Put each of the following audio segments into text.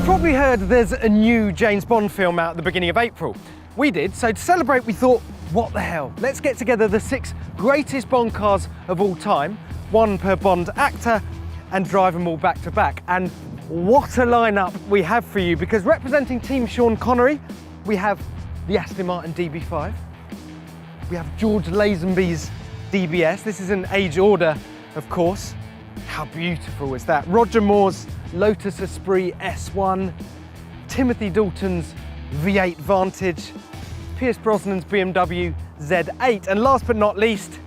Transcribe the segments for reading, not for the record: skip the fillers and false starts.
Probably heard there's a new James Bond film out at the beginning of April. We did, so to celebrate we thought, what the hell? Let's get together the 6 greatest Bond cars of all time, one per Bond actor, and drive them all back to back. And what a lineup we have for you, because representing Team Sean Connery, we have the Aston Martin DB5, we have George Lazenby's DBS, this is an age order of course. How beautiful is that? Roger Moore's Lotus Esprit S1, Timothy Dalton's V8 Vantage, Pierce Brosnan's BMW Z8, and last but not least,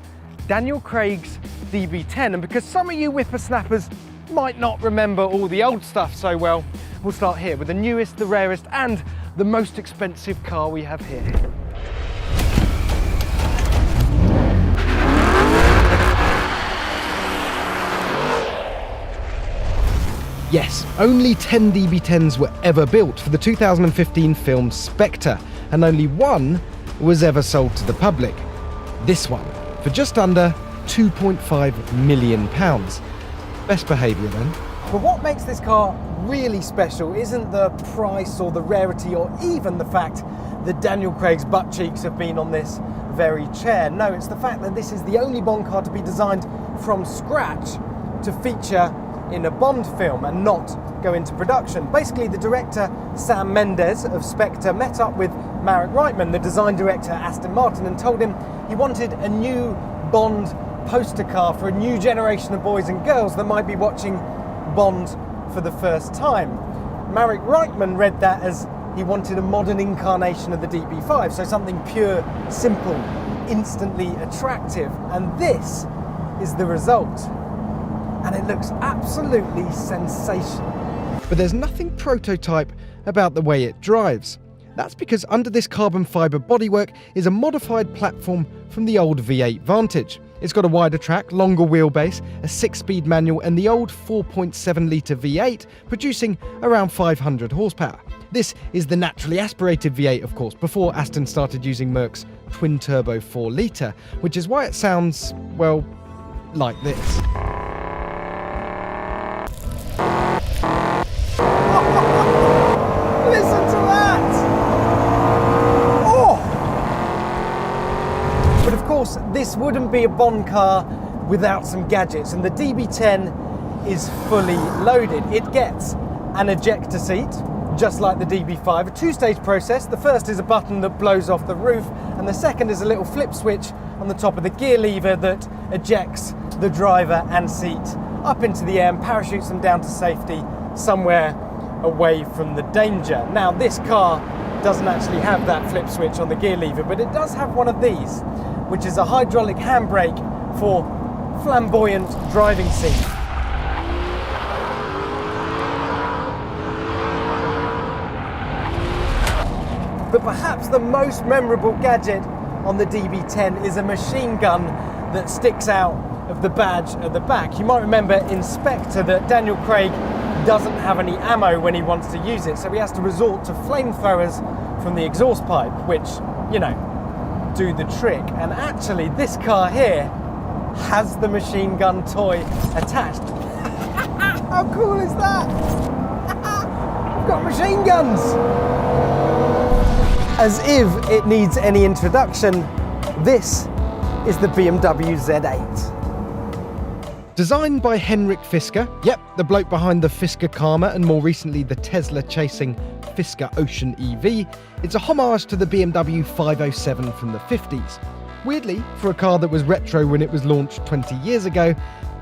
Daniel Craig's DB10. And because some of you whippersnappers might not remember all the old stuff so well, we'll start here with the newest, the rarest, and the most expensive car we have here. Yes, only 10 DB10s were ever built for the 2015 film Spectre, and only one was ever sold to the public. This one, for just under £2.5 million. Best behaviour then. But what makes this car really special isn't the price or the rarity or even the fact that Daniel Craig's butt cheeks have been on this very chair. No, it's the fact that this is the only Bond car to be designed from scratch to feature in a Bond film and not go into production. Basically, the director Sam Mendes of Spectre met up with Marek Reitman, the design director at Aston Martin, and told him he wanted a new Bond poster car for a new generation of boys and girls that might be watching Bond for the first time. Marek Reitman read that as he wanted a modern incarnation of the DB5, so something pure, simple, instantly attractive, and this is the result. And it looks absolutely sensational. But there's nothing prototype about the way it drives. That's because under this carbon fibre bodywork is a modified platform from the old V8 Vantage. It's got a wider track, longer wheelbase, a 6-speed manual, and the old 4.7 litre V8 producing around 500 horsepower. This is the naturally aspirated V8, of course, before Aston started using Merck's twin-turbo 4 litre, which is why it sounds, well, like this. Listen to that! Oh! But of course, this wouldn't be a Bond car without some gadgets, and the DB10 is fully loaded. It gets an ejector seat, just like the DB5, a 2-stage process. The first is a button that blows off the roof, and the second is a little flip switch on the top of the gear lever that ejects the driver and seat up into the air and parachutes them down to safety somewhere away from the danger. Now, this car doesn't actually have that flip switch on the gear lever, but it does have one of these, which is a hydraulic handbrake for flamboyant driving scenes. But perhaps the most memorable gadget on the DB10 is a machine gun that sticks out of the badge at the back. You might remember in Spectre that Daniel Craig doesn't have any ammo when he wants to use it, so he has to resort to flamethrowers from the exhaust pipe, which, you know, do the trick. And actually, this car here has the machine gun toy attached. How cool is that? We've got machine guns! As if it needs any introduction, this is the BMW Z8. Designed by Henrik Fisker, yep, the bloke behind the Fisker Karma and more recently the Tesla-chasing Fisker Ocean EV, it's a homage to the BMW 507 from the 50s. Weirdly, for a car that was retro when it was launched 20 years ago,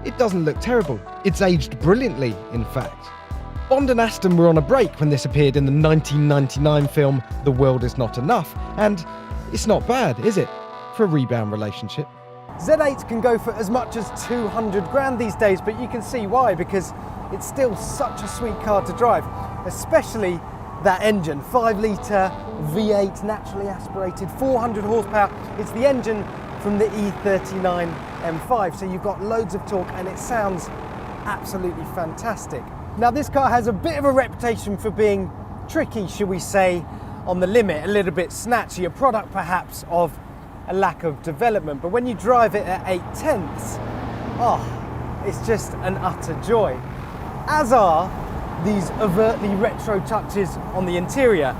it doesn't look terrible. It's aged brilliantly, in fact. Bond and Aston were on a break when this appeared in the 1999 film The World Is Not Enough, and it's not bad, is it, for a rebound relationship? Z8 can go for as much as 200 grand these days, but you can see why, because it's still such a sweet car to drive, especially that engine, 5 litre V8 naturally aspirated, 400 horsepower. It's the engine from the E39 M5, so you've got loads of torque and it sounds absolutely fantastic. Now this car has a bit of a reputation for being tricky, shall we say, on the limit, a little bit snatchy, a product perhaps of a lack of development. But when you drive it at 8/10, it's just an utter joy. As are these overtly retro touches on the interior,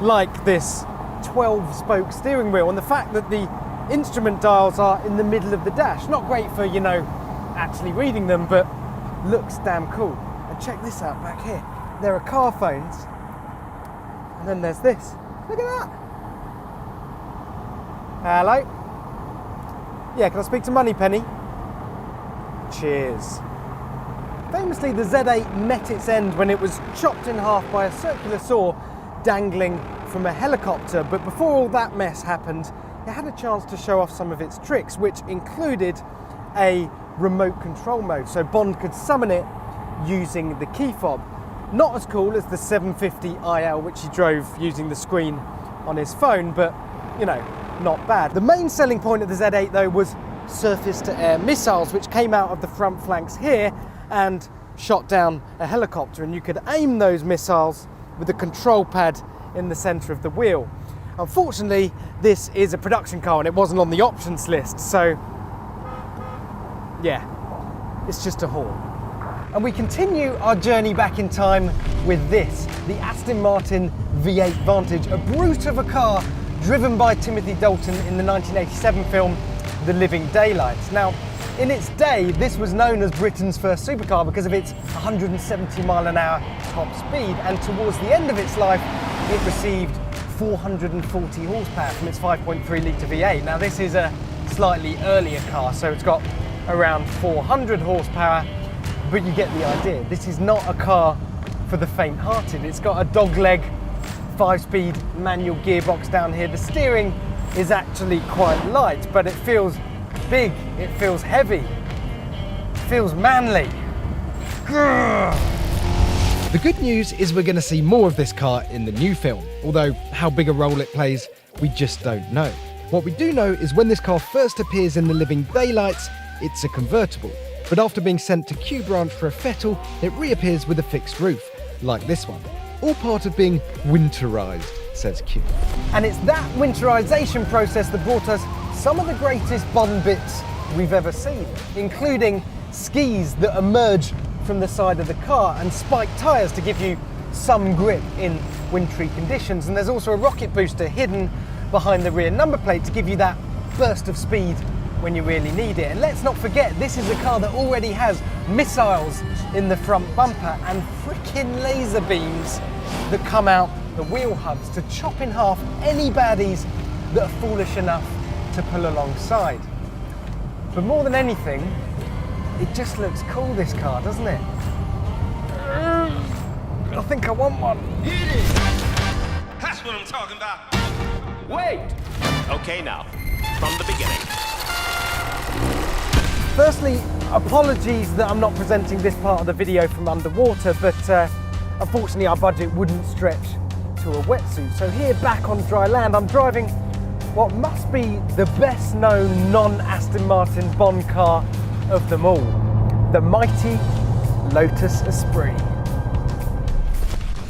like this 12-spoke steering wheel and the fact that the instrument dials are in the middle of the dash. Not great for, you know, actually reading them, but looks damn cool. And check this out back here. There are car phones, and then there's this. Look at that. Hello? Yeah, can I speak to Moneypenny? Cheers. Famously, the Z8 met its end when it was chopped in half by a circular saw dangling from a helicopter, but before all that mess happened, it had a chance to show off some of its tricks, which included a remote control mode, so Bond could summon it using the key fob. Not as cool as the 750 IL, which he drove using the screen on his phone, but, you know, not bad. The main selling point of the Z8, though, was surface-to-air missiles, which came out of the front flanks here and shot down a helicopter, and you could aim those missiles with the control pad in the centre of the wheel. Unfortunately, this is a production car and it wasn't on the options list, so yeah, it's just a haul. And we continue our journey back in time with this, the Aston Martin V8 Vantage, a brute of a car driven by Timothy Dalton in the 1987 film The Living Daylights. Now, in its day, this was known as Britain's first supercar because of its 170 mile an hour top speed, and towards the end of its life, it received 440 horsepower from its 5.3 litre V8. Now, this is a slightly earlier car, so it's got around 400 horsepower, but you get the idea. This is not a car for the faint-hearted. It's got a dogleg 5-speed manual gearbox down here. The steering is actually quite light, but it feels big, it feels heavy, it feels manly. The good news is we're going to see more of this car in the new film, although how big a role it plays, we just don't know. What we do know is when this car first appears in The Living Daylights, it's a convertible, but after being sent to Q Branch for a fettle, it reappears with a fixed roof, like this one. All part of being winterized, says Q. And it's that winterization process that brought us some of the greatest Bond bits we've ever seen, including skis that emerge from the side of the car and spiked tyres to give you some grip in wintry conditions. And there's also a rocket booster hidden behind the rear number plate to give you that burst of speed when you really need it. And let's not forget, this is a car that already has missiles in the front bumper and freaking laser beams that come out the wheel hubs to chop in half any baddies that are foolish enough to pull alongside. But more than anything, it just looks cool, this car, doesn't it? I think I want one. Hit it! That's what I'm talking about. Wait! Okay, now, from the beginning. Firstly, apologies that I'm not presenting this part of the video from underwater, but unfortunately our budget wouldn't stretch to a wetsuit. So here, back on dry land, I'm driving what must be the best known non-Aston Martin Bond car of them all, the mighty Lotus Esprit.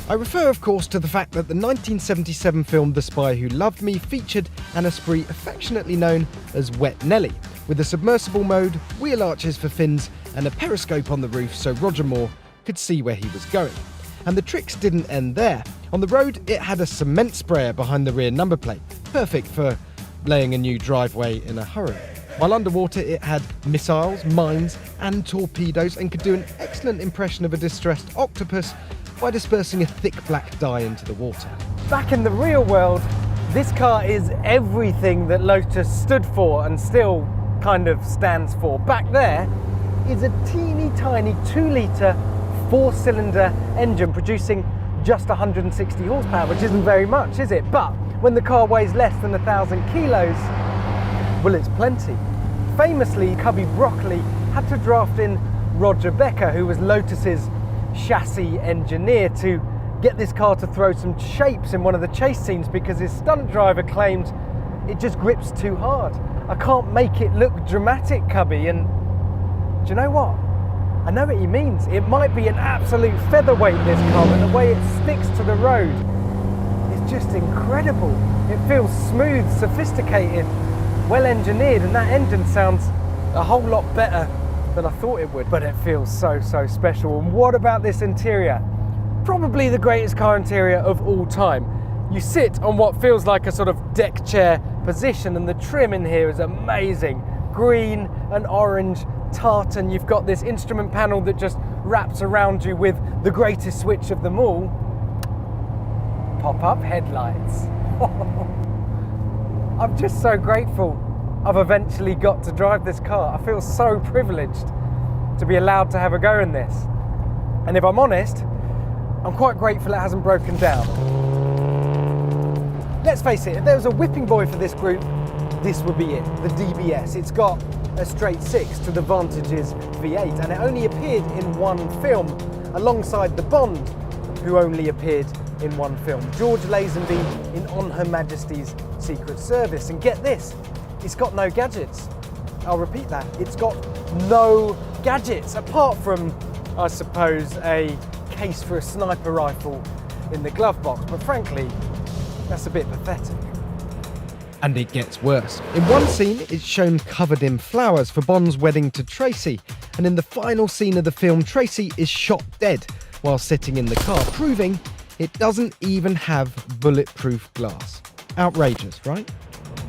I refer, of course, to the fact that the 1977 film The Spy Who Loved Me featured an Esprit affectionately known as Wet Nelly, with a submersible mode, wheel arches for fins, and a periscope on the roof so Roger Moore could see where he was going. And the tricks didn't end there. On the road, it had a cement sprayer behind the rear number plate, perfect for laying a new driveway in a hurry. While underwater, it had missiles, mines, and torpedoes, and could do an excellent impression of a distressed octopus by dispersing a thick black dye into the water. Back in the real world, this car is everything that Lotus stood for and still kind of stands for. Back there is a teeny tiny 2-litre 4-cylinder engine producing just 160 horsepower, which isn't very much, is it? But when the car weighs less than 1,000 kilos, well, it's plenty. Famously, Cubby Broccoli had to draft in Roger Becker, who was Lotus's chassis engineer, to get this car to throw some shapes in one of the chase scenes because his stunt driver claimed it just grips too hard. I can't make it look dramatic, Cubby, and do you know what? I know what he means. It might be an absolute featherweight, this car, but the way it sticks to the road is just incredible. It feels smooth, sophisticated, well engineered, and that engine sounds a whole lot better than I thought it would, but it feels so special. And what about this interior? Probably the greatest car interior of all time. You sit on what feels like a sort of deck chair position, and the trim in here is amazing. Green and orange tartan. You've got this instrument panel that just wraps around you with the greatest switch of them all. Pop-up headlights. I'm just so grateful I've eventually got to drive this car. I feel so privileged to be allowed to have a go in this. And if I'm honest, I'm quite grateful it hasn't broken down. Let's face it, if there was a whipping boy for this group, this would be it, the DBS. It's got a straight 6 to the Vantage's V8, and it only appeared in one film, alongside the Bond, who only appeared in one film, George Lazenby in On Her Majesty's Secret Service. And get this, it's got no gadgets. I'll repeat that, it's got no gadgets, apart from, I suppose, a case for a sniper rifle in the glove box, but frankly, that's a bit pathetic. And it gets worse. In one scene, it's shown covered in flowers for Bond's wedding to Tracy, and in the final scene of the film, Tracy is shot dead while sitting in the car, proving it doesn't even have bulletproof glass. Outrageous, right?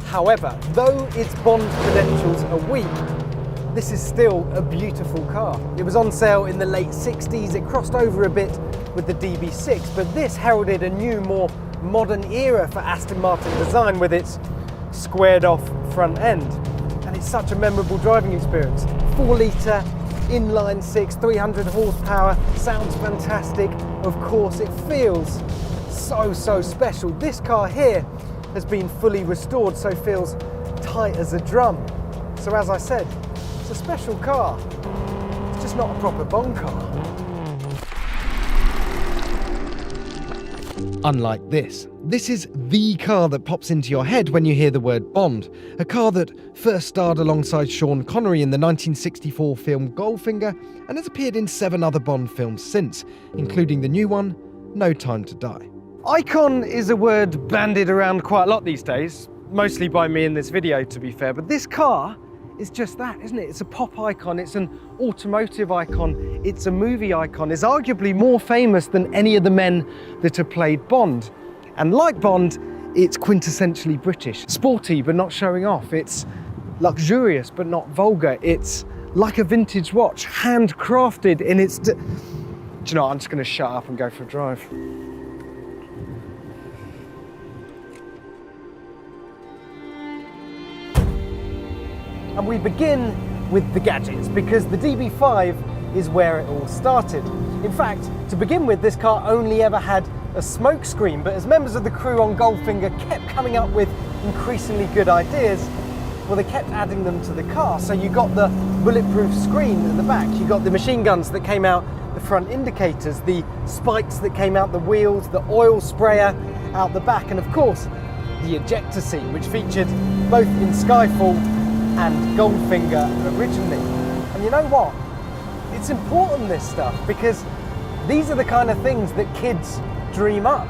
However, though its Bond credentials are weak, this is still a beautiful car. It was on sale in the late 60s, it crossed over a bit with the DB6, but this heralded a new, more modern era for Aston Martin design with its squared off front end. And it's such a memorable driving experience. 4-litre, inline 6, 300 horsepower, sounds fantastic. Of course, it feels so special. This car here has been fully restored, so feels tight as a drum. So as I said, it's a special car. It's just not a proper Bond car. Unlike this. This is the car that pops into your head when you hear the word Bond. A car that first starred alongside Sean Connery in the 1964 film Goldfinger and has appeared in 7 other Bond films since, including the new one, No Time to Die. Icon is a word bandied around quite a lot these days, mostly by me in this video to be fair, but this car is just that, isn't it? It's a pop icon, it's an automotive icon, it's a movie icon. It's arguably more famous than any of the men that have played Bond. And like Bond, it's quintessentially British. Sporty but not showing off. It's luxurious but not vulgar. It's like a vintage watch, handcrafted in its... Do you know what? I'm just going to shut up and go for a drive. And we begin with the gadgets, because the DB5 is where it all started. In fact, to begin with, this car only ever had a smoke screen, but as members of the crew on Goldfinger kept coming up with increasingly good ideas, well, they kept adding them to the car. So you got the bulletproof screen at the back, you got the machine guns that came out the front indicators, the spikes that came out the wheels, the oil sprayer out the back, and of course, the ejector seat, which featured both in Skyfall and Goldfinger originally. And you know what? It's important, this stuff, because these are the kind of things that kids dream up,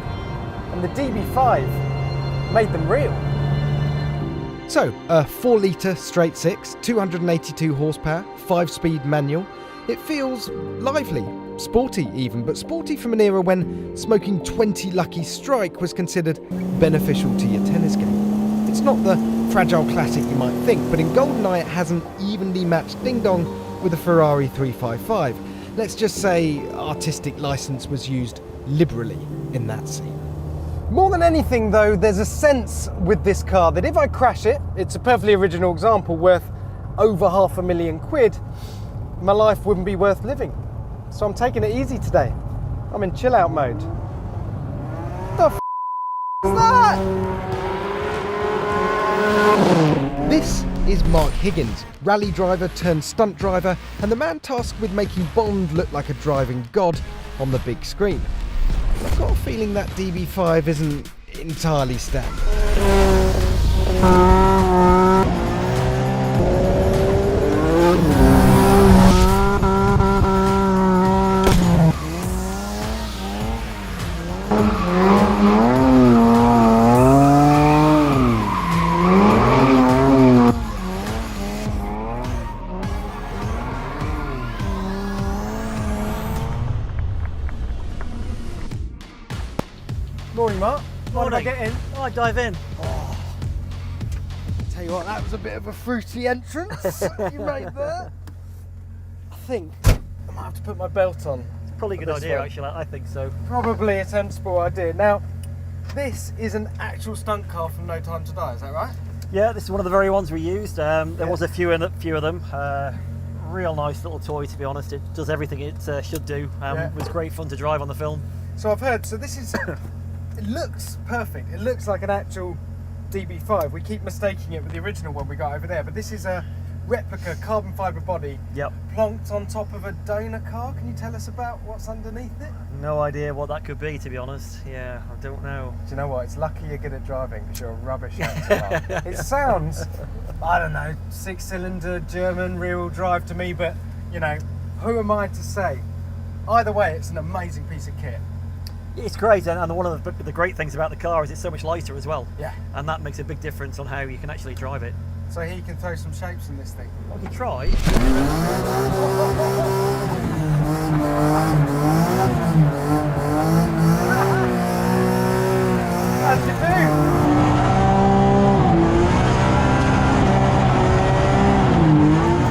and the DB5 made them real. So, a 4-litre straight 6, 282 horsepower, 5-speed manual. It feels lively, sporty even, but sporty from an era when smoking 20 Lucky Strike was considered beneficial to your tennis game. It's not the fragile classic you might think, but in GoldenEye it has an evenly matched ding-dong with a Ferrari 355. Let's just say artistic license was used liberally in that scene. More than anything though, there's a sense with this car that if I crash it, it's a perfectly original example worth over £500,000, my life wouldn't be worth living. So I'm taking it easy today. I'm in chill out mode. The f*** is that? This is Mark Higgins, rally driver turned stunt driver, and the man tasked with making Bond look like a driving god on the big screen. I've got a feeling that DB5 isn't entirely standard. Morning, Mark. Mind if I Morning. get in? I dive in. Tell you what, that was a bit of a fruity entrance you made there. I think I might have to put my belt on. It's probably a good This idea, one. actually. I think so. Probably a sensible idea. Now, this is an actual stunt car from No Time to Die, is that right? Yeah, this is one of the very ones we used. There was a few of them. Real nice little toy, to be honest. It does everything it should do. Yeah. It was great fun to drive on the film. So I've heard, so this is, it looks perfect. It looks like an actual DB5. We keep mistaking it with the original one we got over there, but this is a replica carbon fibre body Yep. plonked on top of a donor car. Can you tell us about what's underneath it? No idea what that could be, to be honest. Yeah, I don't know. Do you know what? It's lucky you're good at driving because you're a rubbish actor. It sounds, I don't know, 6-cylinder German rear-wheel drive to me, but you know, who am I to say? Either way, it's an amazing piece of kit. It's great, and one of the great things about the car is it's so much lighter as well. Yeah. And that makes a big difference on how you can actually drive it. So he can throw some shapes in this thing. I could try. As you do.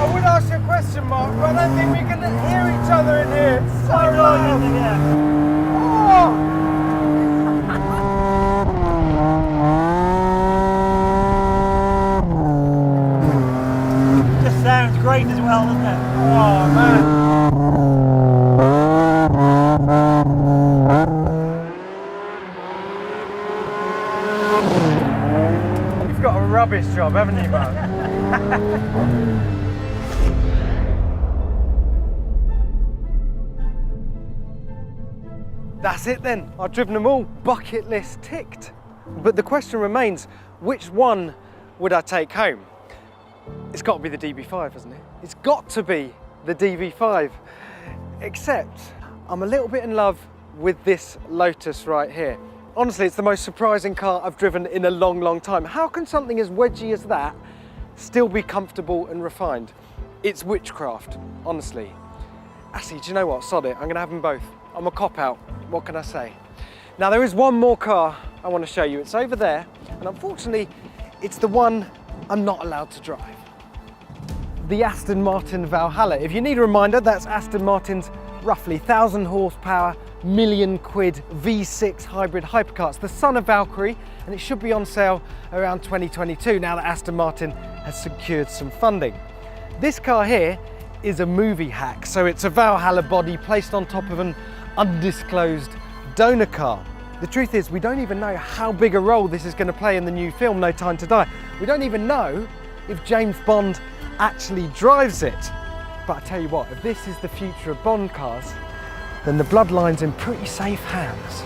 I would ask you a question, Mark, but I don't think we can hear each other in here. It's so loud. Yeah. Oh! Just sounds great as well, doesn't it? Oh, man. You've got a rubbish job, haven't you, Mark? That's it then. I've driven them all. Bucket list ticked. But the question remains, which one would I take home? It's got to be the DB5, hasn't it? It's got to be the DB5. Except I'm a little bit in love with this Lotus right here. Honestly, it's the most surprising car I've driven in a long, long time. How can something as wedgy as that still be comfortable and refined? It's witchcraft, honestly. Actually, do you know what? Sod it, I'm gonna have them both. I'm a cop-out, what can I say? Now, there is one more car I want to show you. It's over there, and unfortunately, it's the one I'm not allowed to drive. The Aston Martin Valhalla. If you need a reminder, that's Aston Martin's roughly 1,000 horsepower, £1 million V6 hybrid hypercar. It's the son of Valkyrie, and it should be on sale around 2022 now that Aston Martin has secured some funding. This car here is a movie hack, so it's a Valhalla body placed on top of an undisclosed donor car. The truth is, we don't even know how big a role this is going to play in the new film No Time to Die. We don't even know if James Bond actually drives it. But I tell you what, if this is the future of Bond cars, then the bloodline's in pretty safe hands.